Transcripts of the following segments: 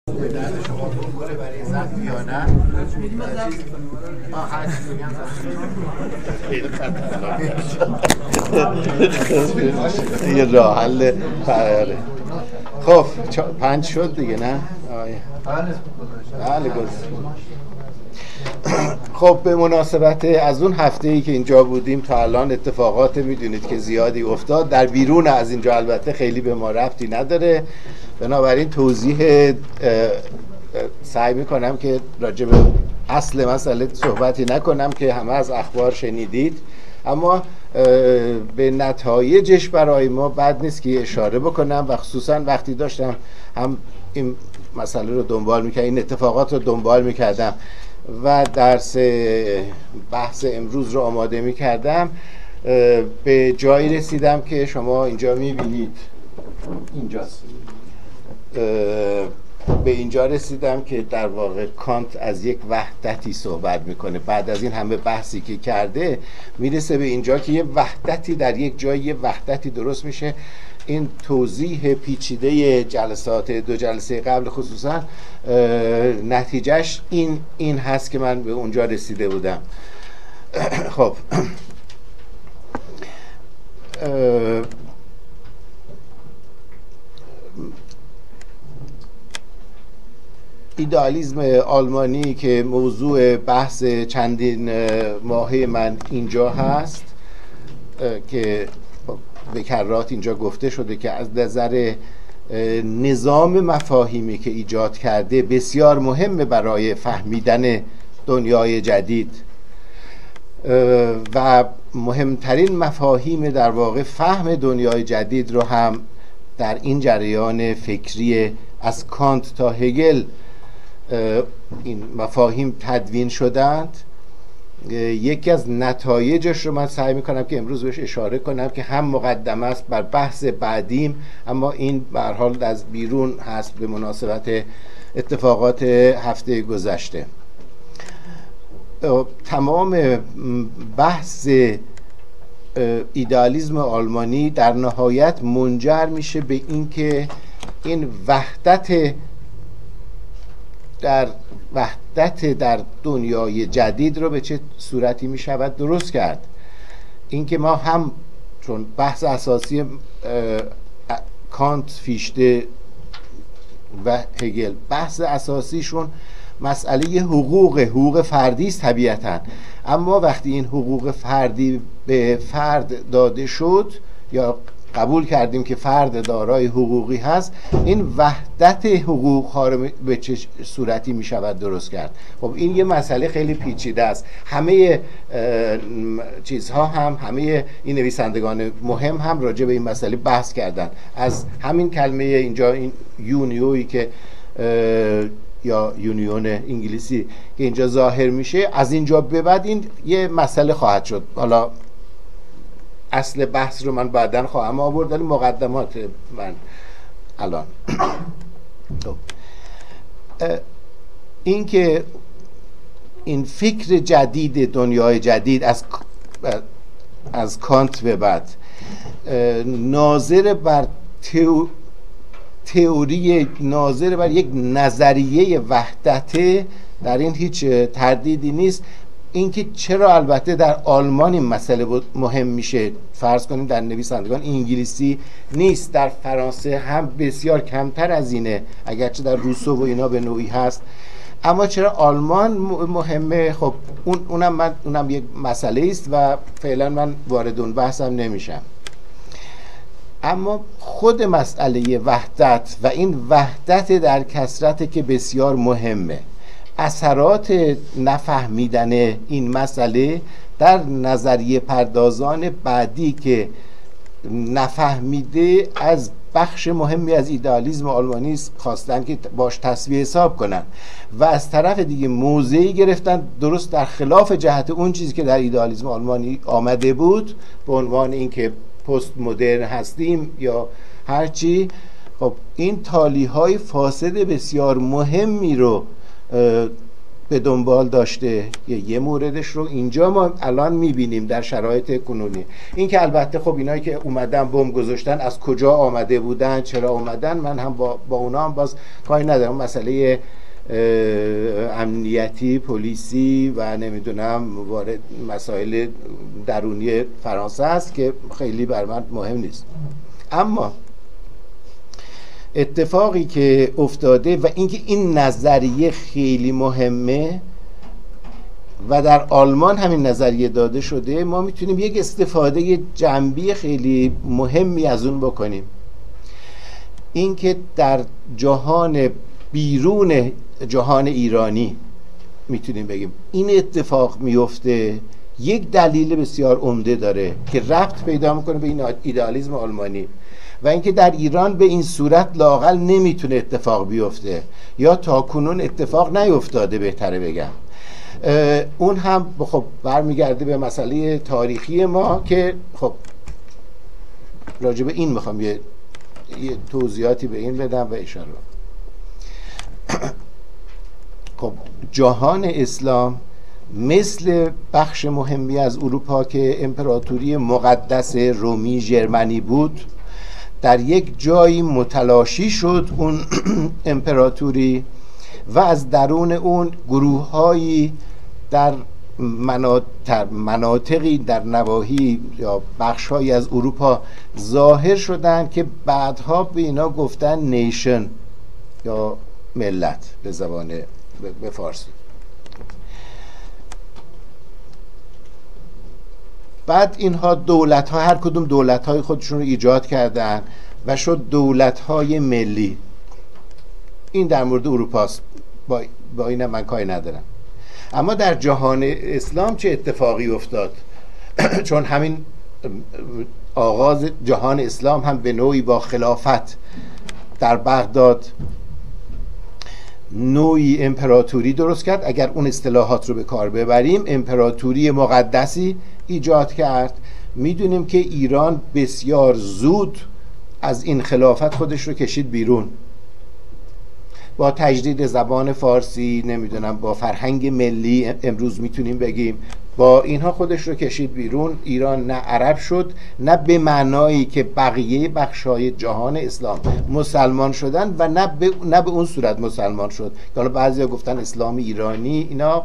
به درد شما بخوره برای زخم یا نه؟ خیلی خطرناکه. یه راه حل فراره. خب 5 شد دیگه نه؟ بله خب به مناسبت از اون هفته‌ای که اینجا بودیم تا الان اتفاقات میدونید که زیادی افتاد. در بیرون از اینجا البته خیلی به ما ربطی نداره، بنابراین توضیح سعی میکنم که راجع به اصل مسئله صحبتی نکنم که همه از اخبار شنیدید، اما به نتایجش برای ما بد نیست که اشاره بکنم و خصوصا وقتی داشتم هم این مسئله رو دنبال میکردم، این اتفاقات رو دنبال میکردم و درس بحث امروز رو آماده میکردم، به جایی رسیدم که شما اینجا میبینید، اینجاست، به اینجا رسیدم که در واقع کانت از یک وحدتی صحبت میکنه. بعد از این همه بحثی که کرده میرسه به اینجا که یه وحدتی در یک جای، یه وحدتی درست میشه. این توضیح پیچیده جلسات 2 جلسه قبل خصوصا نتیجهش این هست که من به اونجا رسیده بودم. خب ایدئالیسم آلمانی که موضوع بحث چندین ماهه من اینجا هست، که به کرات اینجا گفته شده که از نظر نظام مفاهیمی که ایجاد کرده بسیار مهمه برای فهمیدن دنیای جدید و مهمترین مفاهیم در واقع فهم دنیای جدید رو هم در این جریان فکری از کانت تا هگل این مفاهیم تدوین شدند. یکی از نتایجش رو من سعی میکنم که امروز بهش اشاره کنم که هم مقدمه است بر بحث بعدیم، اما این به هر حال از بیرون هست به مناسبت اتفاقات هفته گذشته. تمام بحث ایدئالیسم آلمانی در نهایت منجر میشه به این که این وحدت در دنیای جدید رو به چه صورتی می شود درست کرد. این که ما هم چون بحث اساسی کانت، فیشته و هگل بحث اساسیشون مسئله حقوق فردی است طبیعتاً، اما وقتی این حقوق فردی به فرد داده شد یا قبول کردیم که فرد دارای حقوقی هست، این وحدت حقوق ها رو به چه صورتی می شود درست کرد. خب این یه مسئله خیلی پیچیده است. همه چیزها هم، همه این نویسندگان مهم هم راجع به این مسئله بحث کردن. از همین کلمه اینجا، این یونیویی که یا یونیون انگلیسی که اینجا ظاهر میشه، از اینجا به بعد این یه مسئله خواهد شد. حالا اصل بحث رو من بعداً خواهم آورد، ولی مقدمات من الان این که این فکر جدید دنیای جدید از کانت به بعد ناظر بر تئوری، ناظر بر یک نظریه وحدته، در این هیچ تردیدی نیست. اینکه چرا البته در آلمان این مسئله مهم میشه، فرض کنیم در نویسندگان انگلیسی نیست، در فرانسه هم بسیار کمتر از اینه، اگرچه در روسو و اینا به نوعی هست، اما چرا آلمان مهمه؟ خب اونم یک مسئله است و فعلا من وارد اون بحثم نمیشم. اما خود مسئله وحدت و این وحدت در کثرت که بسیار مهمه، اثرات نفهمیدن این مسئله در نظریه پردازان بعدی که نفهمیده از بخش مهمی از ایدئالیسم آلمانی خواستن که باش تسویه حساب کنن و از طرف دیگه موضعی گرفتن درست در خلاف جهت اون چیزی که در ایدئالیسم آلمانی آمده بود به عنوان اینکه پست مدرن هستیم یا هرچی. خب این تالیهای فاسد بسیار مهمی رو به دنبال داشته. یه موردش رو اینجا ما الان میبینیم در شرایط کنونی. این که البته خب اینایی که اومدن بمب گذاشتن از کجا آمده بودن، چرا اومدن، من هم با اونا هم باز کاری ندارم. مسئله امنیتی، پلیسی و نمیدونم وارد مسائل درونی فرانسه است که خیلی بر من مهم نیست. اما اتفاقی که افتاده و اینکه این نظریه خیلی مهمه و در آلمان همین نظریه داده شده، ما میتونیم یک استفاده جنبی خیلی مهمی از اون بکنیم. اینکه در جهان بیرون جهان ایرانی میتونیم بگیم این اتفاق میفته، یک دلیل بسیار عمده داره که ربط پیدا میکنه به این ایدئالیسم آلمانی و اینکه در ایران به این صورت لااقل نمیتونه اتفاق بیفته یا تاکنون اتفاق نیفتاده بهتره بگم. اون هم خب برمیگرده به مسئله تاریخی ما که خب راجع به این میخوام یه توضیحاتی به این بدم و اشاره. خب جهان اسلام مثل بخش مهمی از اروپا که امپراتوری مقدس رومی ژرمنی بود، در یک جایی متلاشی شد اون امپراتوری و از درون اون گروه‌هایی در مناطقی در نواحی یا بخش‌هایی از اروپا ظاهر شدند که بعدها به اینا گفتن نیشن یا ملت به زبان به فارسی. بعد اینها دولت‌ها هر کدوم دولت‌های خودشون رو ایجاد کردن و شد دولت‌های ملی. این در مورد اروپاست، با این من کاری ندارم. اما در جهان اسلام چه اتفاقی افتاد؟ چون همین آغاز جهان اسلام هم به نوعی با خلافت در بغداد نوعی امپراتوری درست کرد. اگر اون اصطلاحات رو به کار ببریم، امپراتوری مقدسی ایجاد کرد. میدونیم که ایران بسیار زود از این خلافت خودش رو کشید بیرون، با تجدید زبان فارسی، نمیدونم با فرهنگ ملی امروز میتونیم بگیم، با اینها خودش رو کشید بیرون. ایران نه عرب شد، نه به معنایی که بقیه بخش‌های جهان اسلام مسلمان شدن و نه به اون صورت مسلمان شد. حالا بعضیا گفتن اسلام ایرانی، اینا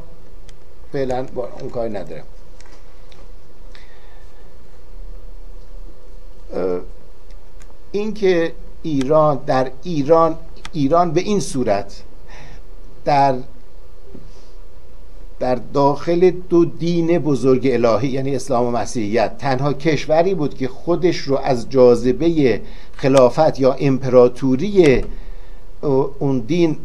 فعلا با اون کاری نداره. این که ایران به این صورت در داخل دو دین بزرگ الهی یعنی اسلام و مسیحیت تنها کشوری بود که خودش رو از جاذبه خلافت یا امپراتوری اون دین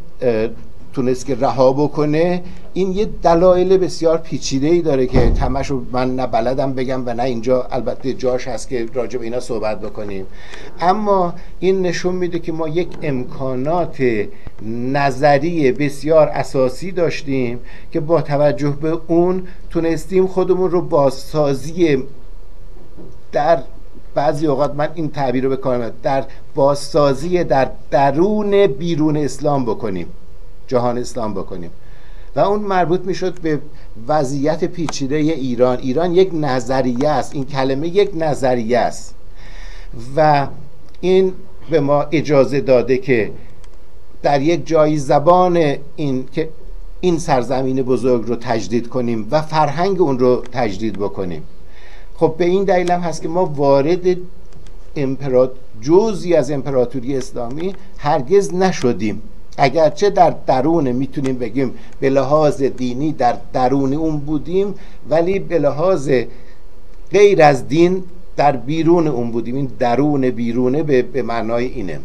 تونست که رها بکنه، این یه دلایل بسیار پیچیده‌ای داره که تماشو من نه بلدم بگم و نه اینجا البته جاش هست که راجع به اینا صحبت بکنیم. اما این نشون میده که ما یک امکانات نظری بسیار اساسی داشتیم که با توجه به اون تونستیم خودمون رو بازسازی در بعضی اوقات، من این تعبیر رو به کار میبرم، در بازسازی در درون بیرون اسلام بکنیم، جهان اسلام بکنیم. و اون مربوط میشد به وضعیت پیچیده ایران. ایران یک نظریه است، این کلمه یک نظریه است و این به ما اجازه داده که در یک جایی زبان این سرزمین بزرگ رو تجدید کنیم و فرهنگ اون رو تجدید بکنیم. خب به این دلیل هم هست که ما وارد جزئی از امپراتوری اسلامی هرگز نشدیم، اگرچه در درون میتونیم بگیم به لحاظ دینی در درون اون بودیم، ولی به لحاظ غیر از دین در بیرون اون بودیم. این درون بیرونه به معنای اینه.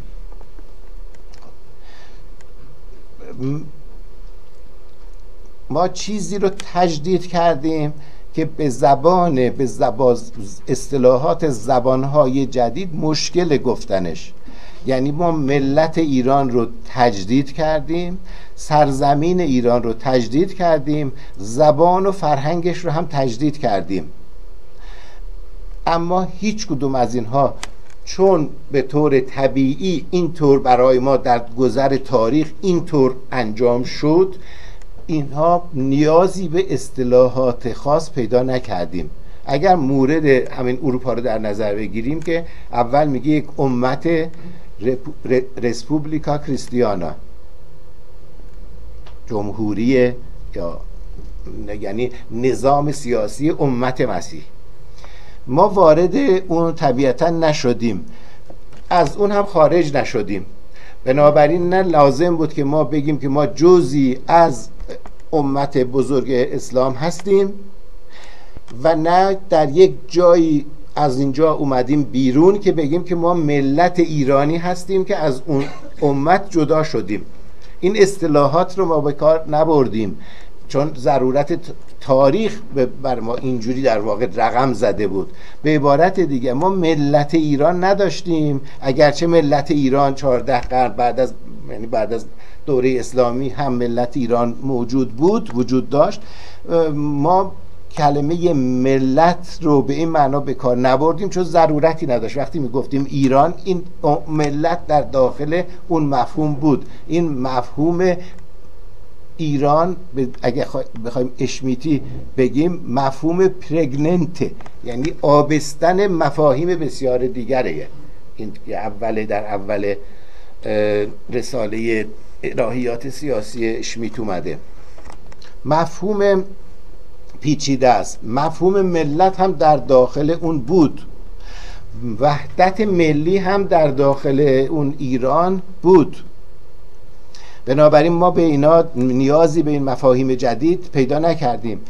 ما چیزی رو تجدید کردیم که به اصطلاحات زبانهای جدید مشکل گفتنش. یعنی ما ملت ایران رو تجدید کردیم، سرزمین ایران رو تجدید کردیم، زبان و فرهنگش رو هم تجدید کردیم. اما هیچ کدوم از اینها چون به طور طبیعی اینطور برای ما در گذر تاریخ اینطور انجام شد، اینها نیازی به اصطلاحات خاص پیدا نکردیم. اگر مورد همین اروپا رو در نظر بگیریم که اول میگه یک امت رسپوبلیکا کریستیانا، جمهوری یا یعنی نظام سیاسی امت مسیح. ما وارد اون طبیعتا نشدیم، از اون هم خارج نشدیم، بنابراین نه لازم بود که ما بگیم که ما جزئی از امت بزرگ اسلام هستیم و نه در یک جایی از اینجا اومدیم بیرون که بگیم که ما ملت ایرانی هستیم که از اون امت جدا شدیم. این اصطلاحات رو ما به کار نبردیم چون ضرورت تاریخ بر ما اینجوری در واقع رقم زده بود. به عبارت دیگه ما ملت ایران نداشتیم، اگرچه ملت ایران 14 قرن بعد از دوره اسلامی هم ملت ایران موجود بود، وجود داشت. ما کلمه ملت رو به این معنا به کار نبردیم چون ضرورتی نداشت. وقتی میگفتیم ایران، این ملت در داخل اون مفهوم بود. این مفهوم ایران اگه بخوایم اشمیتی بگیم مفهوم پرگننته، یعنی آبستن مفاهیم بسیار دیگره. این در اول رساله الهیات سیاسی اشمیت اومده. مفهوم پیچیده است. مفهوم ملت هم در داخل اون بود، وحدت ملی هم در داخل اون ایران بود. بنابراین ما به اینا نیازی به این مفاهیم جدید پیدا نکردیم.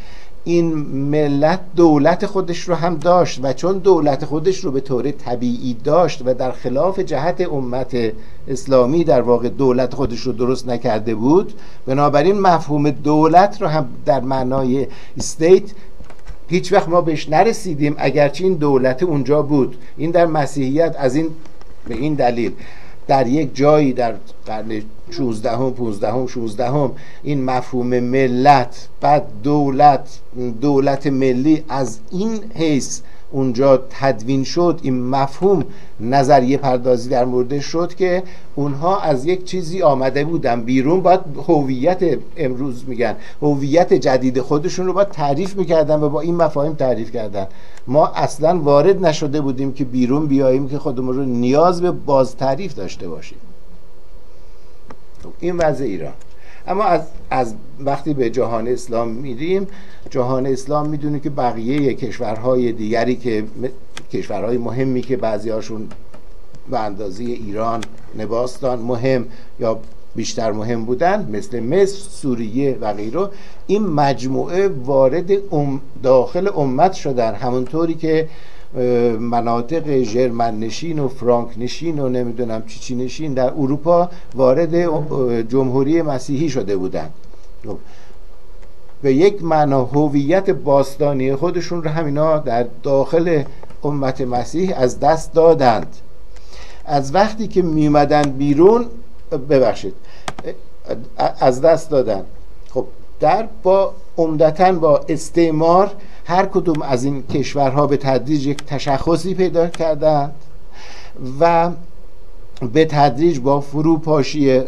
این ملت دولت خودش رو هم داشت و چون دولت خودش رو به طور طبیعی داشت و در خلاف جهت امت اسلامی در واقع دولت خودش رو درست نکرده بود، بنابراین مفهوم دولت رو هم در معنای استیت هیچ وقت ما بهش نرسیدیم، اگرچه این دولت اونجا بود. این در مسیحیت به این دلیل در یک جایی در قرن 16 15 16 این مفهوم ملت، بعد دولت ملی از این حیث اونجا تدوین شد، این مفهوم نظریه پردازی در موردش شد که اونها از یک چیزی آمده بودن بیرون، باید هویت، امروز میگن هویت جدید خودشون رو باید تعریف میکردن و با این مفاهیم تعریف کردن. ما اصلا وارد نشده بودیم که بیرون بیاییم که خودمون رو نیاز به باز تعریف داشته باشیم. این وضع ایران. اما از وقتی به جهان اسلام میریم، جهان اسلام میدونه که بقیه کشورهای دیگری که کشورهای مهمی که بعضی هاشون به اندازه ایران نباستان مهم یا بیشتر مهم بودن، مثل مصر، سوریه و غیره، این مجموعه وارد داخل امت شدن، همونطوری که مناطق ژرمن نشین و فرانک نشین و نمیدونم چی نشین در اروپا وارد جمهوری مسیحی شده بودند. به یک معنا هویت باستانی خودشون رو همینا در داخل امت مسیح از دست دادند. از وقتی که میومدن بیرون، از دست دادن. خب عمدتاً با استعمار هر کدوم از این کشورها به تدریج یک تشخصی پیدا کردند و به تدریج با فروپاشی،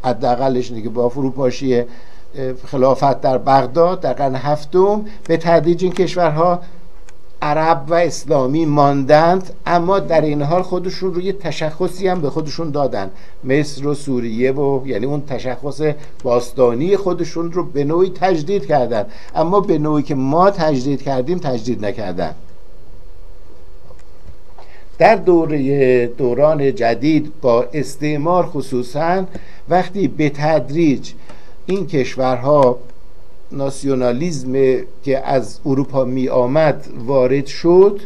حداقلش اینه که با فروپاشی خلافت در بغداد در قرن هفتم، به تدریج این کشورها عرب و اسلامی ماندند، اما در این حال خودشون رو یه تشخصی هم به خودشون دادن. مصر و سوریه و یعنی اون تشخص باستانی خودشون رو به نوعی تجدید کردن، اما به نوعی که ما تجدید کردیم تجدید نکردن. در دوران جدید با استعمار خصوصا، وقتی به تدریج این کشورها ناسیونالیزم که از اروپا می آمد وارد شد،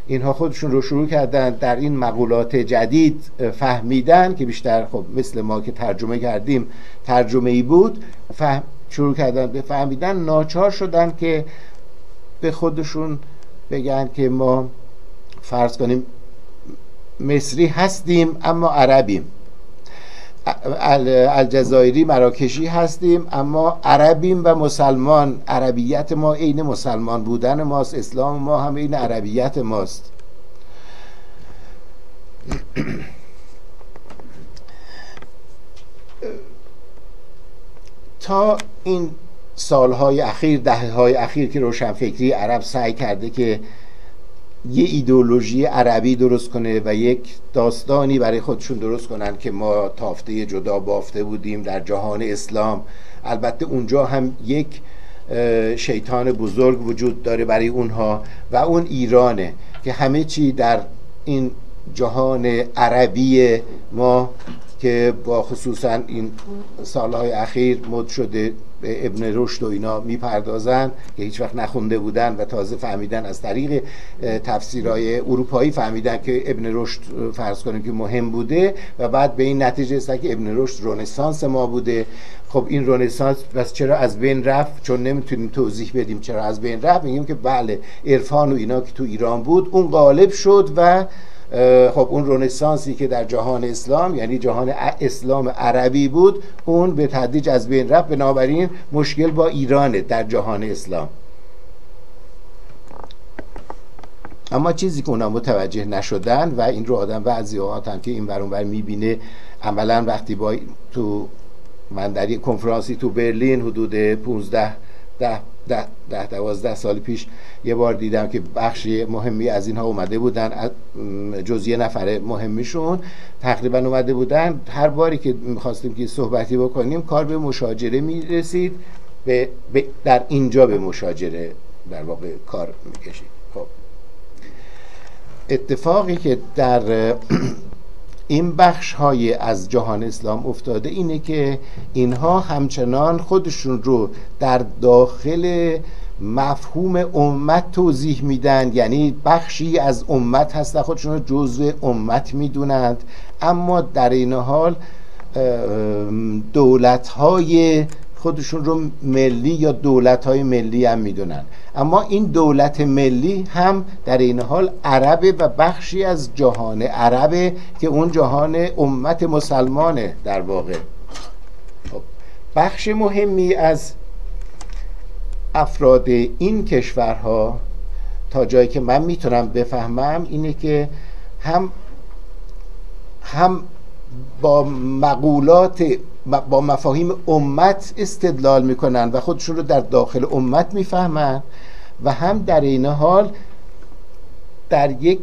اینها خودشون رو شروع کردن در این مقولات جدید فهمیدن که بیشتر خب مثل ما که ترجمه کردیم ترجمه‌ای بود، شروع کردن به فهمیدن، ناچار شدن که به خودشون بگن که ما فرض کنیم مصری هستیم اما عربیم، الجزایری مراکشی هستیم اما عربیم و مسلمان. عربیت ما عین مسلمان بودن ماست، اسلام ما هم عین عربیت ماست. تا این سالهای اخیر، دهه‌های اخیر که روشنفکری عرب سعی کرده که یه ایدئولوژی عربی درست کنه و یک داستانی برای خودشون درست کنن که ما تافته جدا بافته بودیم در جهان اسلام. البته اونجا هم یک شیطان بزرگ وجود داره برای اونها و اون ایرانه که همه چی در این جهان عربی ما که با خصوصا این سالهای اخیر مد شده به ابن رشد و اینا میپردازن که هیچ وقت نخونده بودن و تازه فهمیدن از طریق تفسیرهای اروپایی فهمیدن که ابن رشد فرض کنیم که مهم بوده و بعد به این نتیجه رسیدن که ابن رشد رنسانس ما بوده. خب این رنسانس بس چرا از بین رفت؟ چون نمیتونیم توضیح بدیم چرا از بین رفت، میگیم که بله عرفان و اینا که تو ایران بود اون غالب شد و خب اون رنسانسی که در جهان اسلام یعنی جهان اسلام عربی بود اون به تدریج از بین رفت. بنابراین مشکل با ایرانه در جهان اسلام. اما چیزی که اونا متوجه نشدن و این رو آدم بعضی اوقات هم که این ور اون ور میبینه، عملا وقتی با من در یک کنفرانسی تو برلین حدود 12 سال پیش یه بار دیدم که بخشی مهمی از اینها اومده بودن، جز یه نفر مهمیشون تقریبا اومده بودن. هر باری که میخواستیم که صحبتی بکنیم کار به مشاجره میرسید، در اینجا به مشاجره در واقع کار میکشید. خب اتفاقی که در این بخش های از جهان اسلام افتاده اینه که اینها همچنان خودشون رو در داخل مفهوم امت توضیح میدن، یعنی بخشی از امت هستن، خودشون رو جزء امت میدونند، اما در این حال دولت‌های خودشون رو ملی یا دولت‌های ملی هم میدونن. اما این دولت ملی هم در این حال عربه و بخشی از جهان عربه که اون جهان امت مسلمانه در واقع. خب بخش مهمی از افراد این کشورها تا جایی که من میتونم بفهمم اینه که هم با مقولات با مفاهیم امت استدلال میکنن و خودشون رو در داخل امت میفهمن و هم در این حال در یک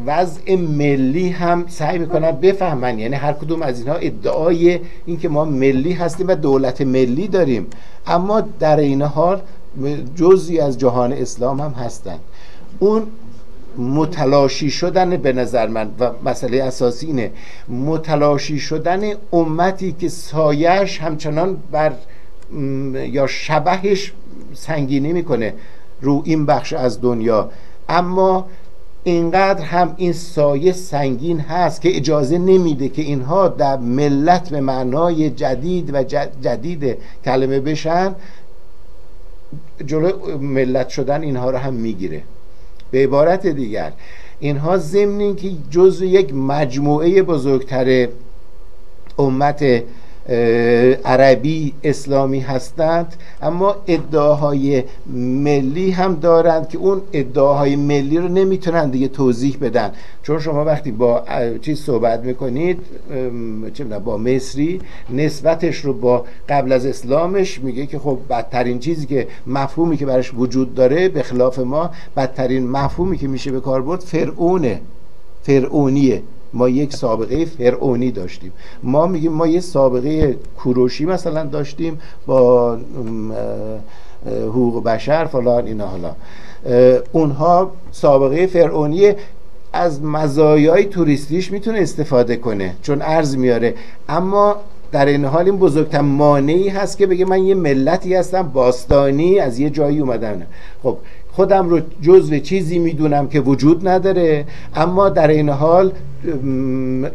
وضع ملی هم سعی میکنن بفهمن. یعنی هر کدوم از اینها ادعای این که ما ملی هستیم و دولت ملی داریم، اما در این حال جزئی از جهان اسلام هم هستن. اون متلاشی شدن به نظر من و مسئله اساسی اینه متلاشی شدن امتی که سایش همچنان بر یا شبهش سنگینی میکنه رو این بخش از دنیا، اما اینقدر هم این سایه سنگین هست که اجازه نمیده که اینها در ملت به معنای جدید و جدید کلمه بشن. جلوی ملت شدن اینها رو هم میگیره. به عبارت دیگر اینها ضمن اینکه جزء یک مجموعه بزرگتر امت عربی اسلامی هستند، اما ادعاهای ملی هم دارند که اون ادعاهای ملی رو نمیتونن دیگه توضیح بدن. چون شما وقتی با چیز صحبت میکنید، چه میدونم با مصری، نسبتش رو با قبل از اسلامش میگه که خب بدترین چیزی که مفهومی که براش وجود داره به خلاف ما، بدترین مفهومی که میشه به کار برد فرعونیه. ما یک سابقه فرعونی داشتیم. ما میگیم ما یه سابقه کوروشی مثلا داشتیم با حقوق بشر فلان اینا. حالا اونها سابقه فرعونی از مزایای توریستیش میتونه استفاده کنه چون ارز میاره، اما در این حال این بزرگترین مانعی هست که بگه من یه ملتی هستم باستانی از یه جایی اومدم. خب خودم رو جزو چیزی میدونم که وجود نداره، اما در این حال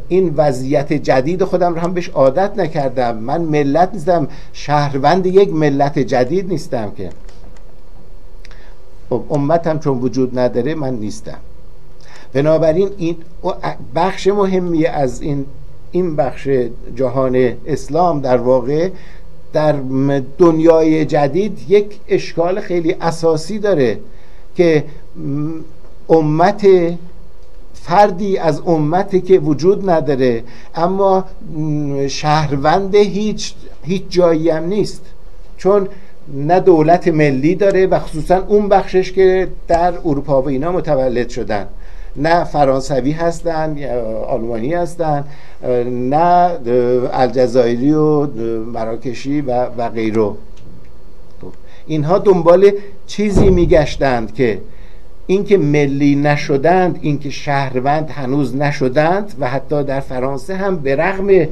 این وضعیت جدید خودم رو هم بهش عادت نکردم. من ملت نیستم، شهروند یک ملت جدید نیستم که. امتم چون وجود نداره من نیستم. بنابراین این بخش مهمی از این بخش جهان اسلام در واقع در دنیای جدید یک اشکال خیلی اساسی داره که امت فردی از امتی که وجود نداره، اما شهروند هیچ جایی هم نیست، چون نه دولت ملی داره و خصوصا اون بخشش که در اروپا و اینا متولد شدن، نه فرانسوی هستن یا آلمانی هستن، نه الجزایری و مراکشی و غیره. اینها دنبال چیزی میگشتند که اینکه ملی نشدند، اینکه شهروند هنوز نشدند و حتی در فرانسه هم به رغم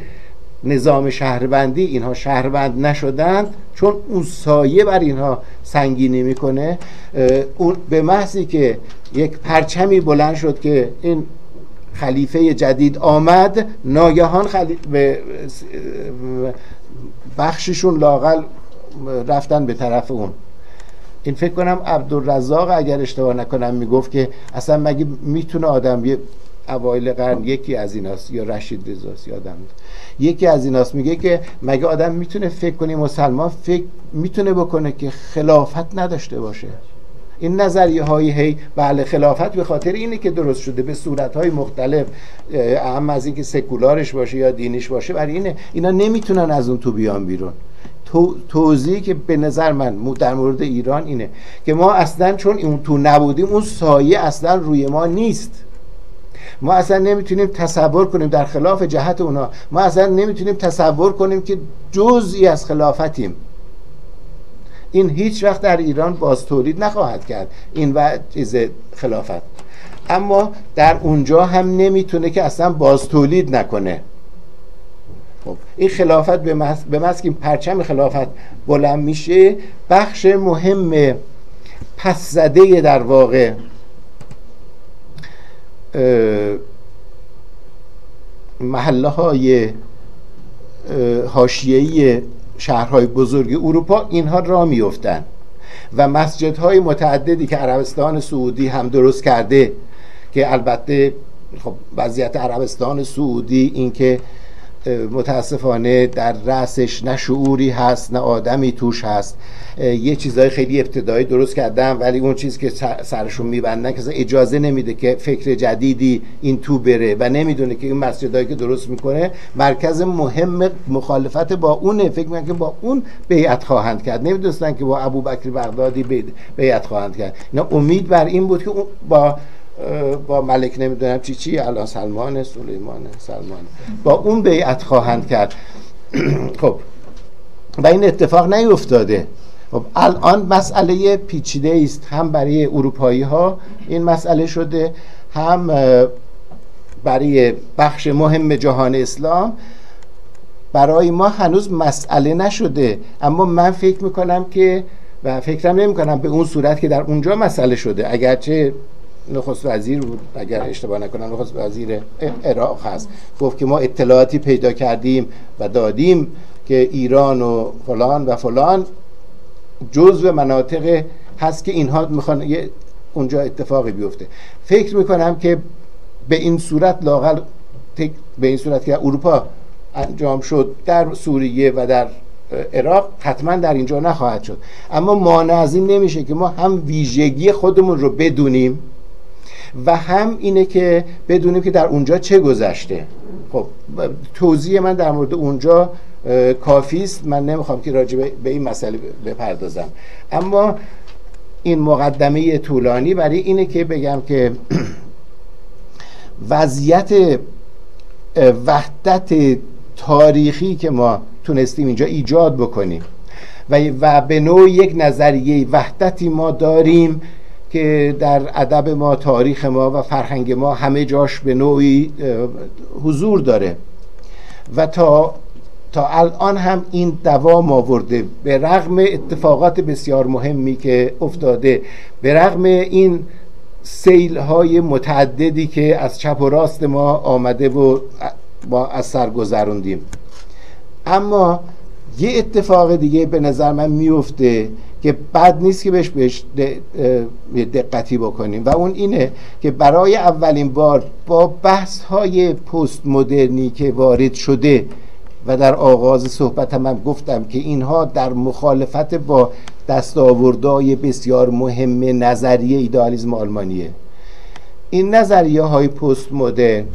نظام شهروندی اینها شهروند نشدند، چون اون سایه بر اینها سنگینی میکنه. اون به محضی که یک پرچمی بلند شد که این خلیفه جدید آمد، ناگهان بخششون لااقل رفتن به طرف اون. این فکر کنم عبدالرزاق اگر اشتباه نکنم میگفت که اصلا مگه میتونه آدم، یه اوایل قرن یکی از ایناست یا رشید رضاست یادم یکی از ایناست، میگه که مگه آدم میتونه فکر کنه، مسلمان فکر میتونه بکنه که خلافت نداشته باشه؟ این نظریه های هی بله خلافت به خاطر اینه که درست شده به صورت های مختلف، اهم از این که سکولارش باشه یا دینیش باشه، برای اینه اینا نمیتونن از اون تو بیان بیرون. توضیحی که به نظر من در مورد ایران اینه که ما اصلا چون اون تو نبودیم، اون سایه اصلا روی ما نیست. ما اصلا نمیتونیم تصور کنیم در خلاف جهت اونا، ما اصلا نمیتونیم تصور کنیم که جزئی از خلافتیم. این هیچ وقت در ایران باز تولید نخواهد کرد این و چیز خلافت، اما در اونجا هم نمیتونه که اصلا باز تولید نکنه. خب این خلافت به محض که پرچم خلافت بلند میشه، بخش مهم پس زده در واقع محله های حاشیه‌ای شهرهای بزرگ اروپا اینها را میفتن و مسجدهای متعددی که عربستان سعودی هم درست کرده، که البته خب وضعیت عربستان سعودی این که متاسفانه در رأسش نه شعوری هست نه آدمی توش هست، یه چیزای خیلی ابتدایی درست کردن ولی اون چیز که سرشون میبندن که اجازه نمیده که فکر جدیدی این تو بره و نمیدونه که این مسجدایی که درست میکنه مرکز مهم مخالفت با اونه، فکر میکنن که با اون بیعت خواهند کرد، نمیدونستن که با ابوبکر بغدادی بیعت خواهند کرد. اینا امید بر این بود که با ملک نمیدونم چی الان سلمان با اون بیعت خواهند کرد. خب و این اتفاق نیفتاده. خب الان مسئله پیچیده است، هم برای اروپایی ها این مسئله شده، هم برای بخش مهم جهان اسلام. برای ما هنوز مسئله نشده، اما من فکر میکنم که و فکرم نمیکنم به اون صورت که در اونجا مسئله شده، اگرچه نخست وزیر بود اگر اشتباه نکنم، نخست وزیر عراق هست، گفت که ما اطلاعاتی پیدا کردیم و دادیم که ایران و فلان و فلان جزو مناطق هست که اینها میخوان اونجا اتفاقی بیفته. فکر میکنم که به این صورت لااقل به این صورت که اروپا انجام شد در سوریه و در عراق، حتما در اینجا نخواهد شد. اما مانع از این نمیشه که ما هم ویژگی خودمون رو بدونیم و هم اینه که بدونیم که در اونجا چه گذشته. خب توضیح من در مورد اونجا کافی است، من نمیخوام که راجع به این مسئله بپردازم، اما این مقدمه طولانی برای اینه که بگم که وضعیت وحدت تاریخی که ما تونستیم اینجا ایجاد بکنیم و به نوع یک نظریه وحدتی ما داریم که در ادب ما، تاریخ ما و فرهنگ ما همه جاش به نوعی حضور داره و تا الان هم این دوام آورده، به رغم اتفاقات بسیار مهمی که افتاده، به رغم این سیل‌های متعددی که از چپ و راست ما آمده و ما از سر گذروندیم. اما یه اتفاق دیگه به نظر من میفته که بد نیست که بهش دقتی بکنیم و اون اینه که برای اولین بار با بحث‌های پست مدرنی که وارد شده و در آغاز صحبتم من گفتم که اینها در مخالفت با دستاوردهای بسیار مهم نظریه ایدئالیسم آلمانیه. این نظریه های پست مدرن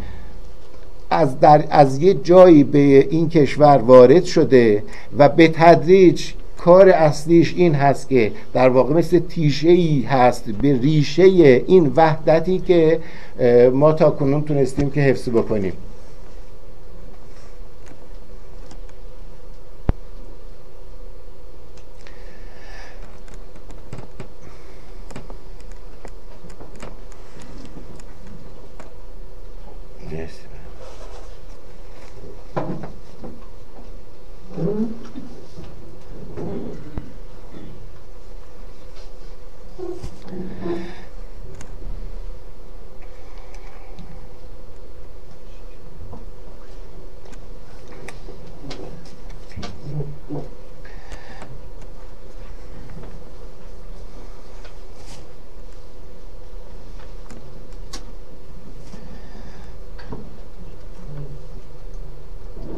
از یه جایی به این کشور وارد شده و به تدریج کار اصلیش این هست که در واقع مثل تیشه‌ای هست به ریشه این وحدتی که ما تا کنون تونستیم که حفظ بکنیم.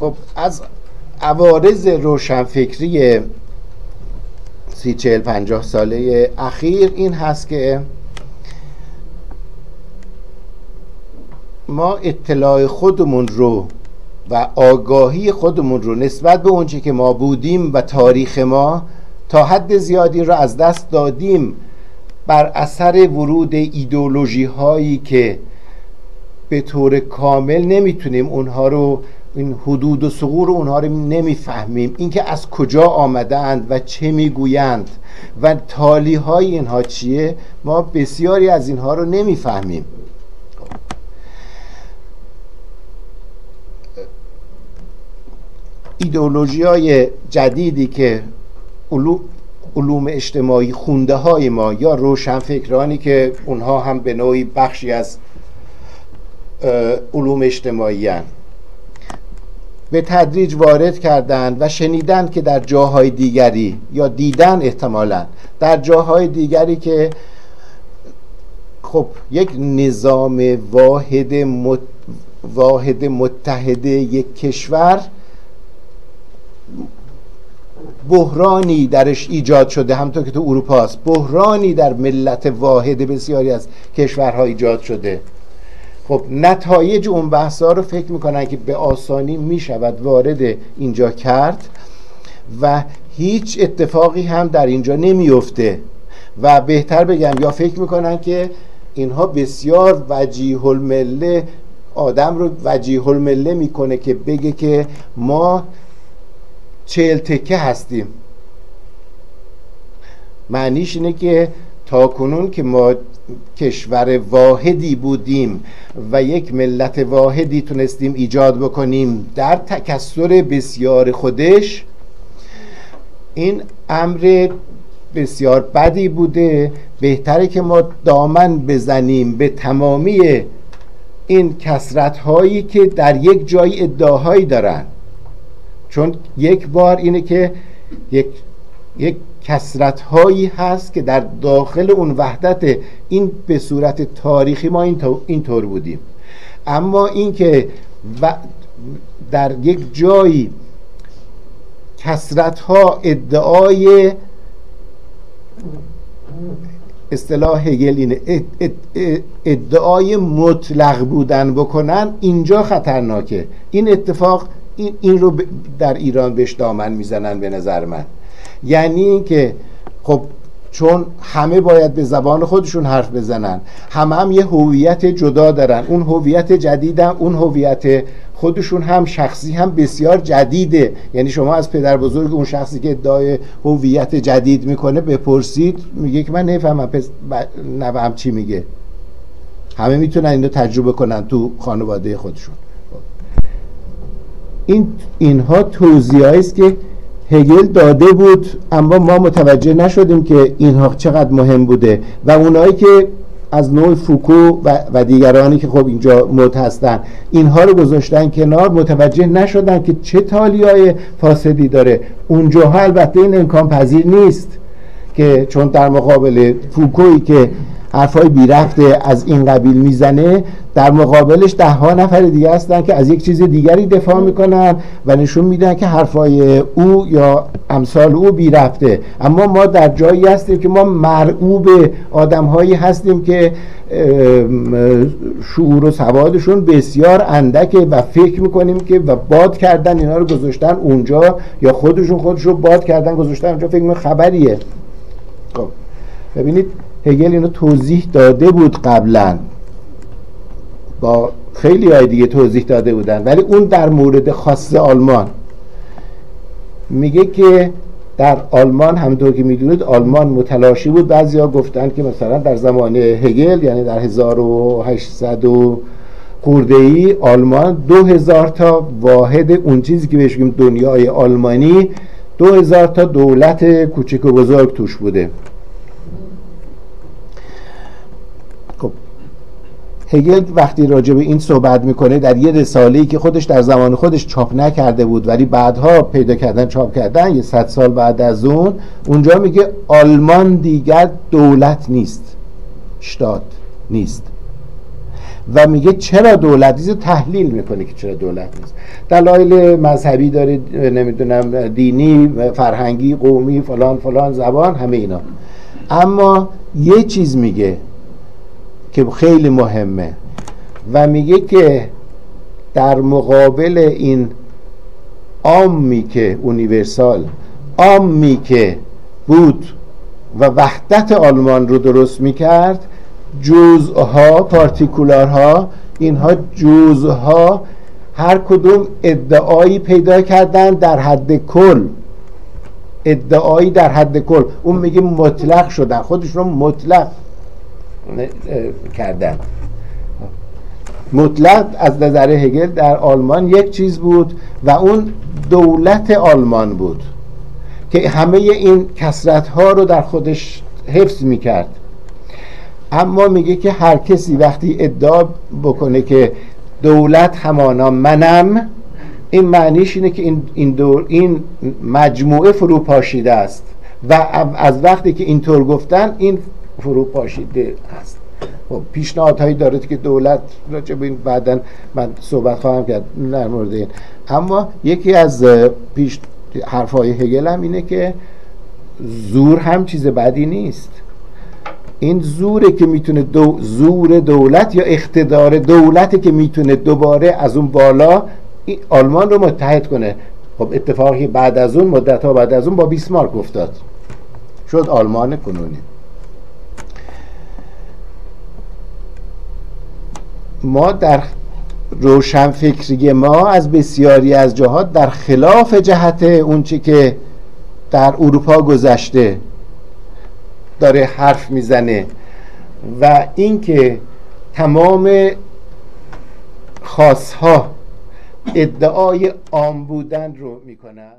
خب از عوارض روشنفکری 30-40-50 ساله اخیر این هست که ما اطلاع خودمون رو و آگاهی خودمون رو نسبت به اونچه که ما بودیم و تاریخ ما تا حد زیادی رو از دست دادیم بر اثر ورود ایدئولوژی هایی که به طور کامل نمیتونیم اونها رو، این حدود و ثغور اونها رو نمیفهمیم، اینکه از کجا آمدند و چه میگویند و تالی های اینها چیه، ما بسیاری از اینها رو نمیفهمیم. ایدئولوژی های جدیدی که علوم اجتماعی خونده های ما یا روشنفکرانی که اونها هم به نوعی بخشی از علوم اجتماعی هستند، به تدریج وارد کردند و شنیدند که در جاهای دیگری یا دیدن احتمالاً در جاهای دیگری که خب یک نظام واحد متحد یک کشور بحرانی درش ایجاد شده، همونطور که تو اروپا است بحرانی در ملت واحد بسیاری از کشورها ایجاد شده. خب نتایج اون بحثا رو فکر میکنن که به آسانی میشود وارد اینجا کرد و هیچ اتفاقی هم در اینجا نمیفته و بهتر بگم یا فکر میکنن که اینها بسیار وجیه المله، آدم رو وجیه المله میکنه که بگه که ما 40 تکه هستیم. معنیش اینه که تا کنون که ما کشور واحدی بودیم و یک ملت واحدی تونستیم ایجاد بکنیم در تکثر بسیار خودش، این امر بسیار بدی بوده. بهتره که ما دامن بزنیم به تمامی این کثرت هایی که در یک جای ادعاهایی دارن، چون یک بار اینه که یک کثرت هایی هست که در داخل اون وحدت این به صورت تاریخی ما اینطور بودیم، اما این که در یک جایی کثرت ها ادعای اصطلاح هگل اینه ادعای مطلق بودن بکنن، اینجا خطرناکه. این اتفاق این رو در ایران بهش دامن میزنن به نظر من. یعنی این که خب چون همه باید به زبان خودشون حرف بزنن، هم یه هویت جدا دارن، اون هویت جدیدم، اون هویت خودشون هم شخصی هم بسیار جدیده. یعنی شما از پدر بزرگ اون شخصی که ادعای هویت جدید میکنه بپرسید، میگه که من نفهمم نوام چی میگه. همه میتونن اینو تجربه کنن تو خانواده خودشون. اینها توضیحایی است که هگل داده بود، اما ما متوجه نشدیم که اینها چقدر مهم بوده و اونایی که از نوع فوکو و دیگرانی که خب اینجا مد هستن اینها رو گذاشتن کنار، متوجه نشدن که چه تالیه‌های فاسدی داره. اونجا البته این امکان پذیر نیست که چون در مقابل فوکویی که حرفای بی رفته از این قبیل میزنه، در مقابلش 10 نفر دیگه هستن که از یک چیز دیگری دفاع میکنن و نشون میدن که حرفای او یا امثال او بی رفته. اما ما در جایی هستیم که ما مرعوب آدمهایی هستیم که شعور و سوادشون بسیار اندکه و فکر میکنیم که و باد کردن اینا رو گذاشتن اونجا، یا خودشون رو باد کردن گذاشتن اونجا، فکر میکنم خبریه. خب ببینید هگل اینو توضیح داده بود قبلا، با خیلی های دیگه توضیح داده بودن، ولی اون در مورد خاص آلمان میگه که در آلمان همونطور که میدونید آلمان متلاشی بود. بعضیا گفتن که مثلا در زمان هگل یعنی در 1800 خورده‌ای آلمان 2000 تا واحد اون چیزی که بهش میگیم دنیای آلمانی 2000 تا دولت کوچک و بزرگ توش بوده. خب هگل وقتی راجع به این صحبت میکنه در یه رساله‌ای که خودش در زمان خودش چاپ نکرده بود ولی بعدها پیدا کردن چاپ کردن، یه 100 سال بعد از اونجا میگه آلمان دیگر دولت نیست، شتات نیست. و میگه چرا دولت نیست، تحلیل میکنه که چرا دولت نیست. دلایل مذهبی داره، نمیدونم دینی، فرهنگی، قومی، فلان فلان، زبان، همه اینا. اما یه چیز میگه که خیلی مهمه و میگه که در مقابل این عامی که اونیورسال، عامی که بود و وحدت آلمان رو درست میکرد، جزءها، پارتیکولارها، اینها جزءها هر کدوم ادعایی پیدا کردن در حد کل، ادعایی در حد کل. اون میگه مطلق شدن، خودشون مطلق کردن. مطلق از نظر هگل در آلمان یک چیز بود و اون دولت آلمان بود که همه این کثرت ها رو در خودش حفظ میکرد. اما میگه که هر کسی وقتی ادعا بکنه که دولت همانا منم، این معنیش اینه که این مجموعه فروپاشیده است و از وقتی که اینطور گفتن این فروپاشیده است. خب پیشنهادهایی داره که دولت راجع به این بعداً من صحبت خواهم کرد در مورد این. اما یکی از حرفهای هگل هم اینه که زور هم چیز بدی نیست. این زوره که میتونه زور دولت یا اقتدار دولتی که میتونه دوباره از اون بالا آلمان رو متحد کنه. خب اتفاقی بعد از اون، مدت‌ها بعد از اون با بیسمارک افتاد، شد آلمان کنونی. ما در روشنفکری ما از بسیاری از جهات در خلاف جهت اون چی که در اروپا گذشته داره حرف میزنه و اینکه تمام خاصها ادعای عام بودن رو میکنن.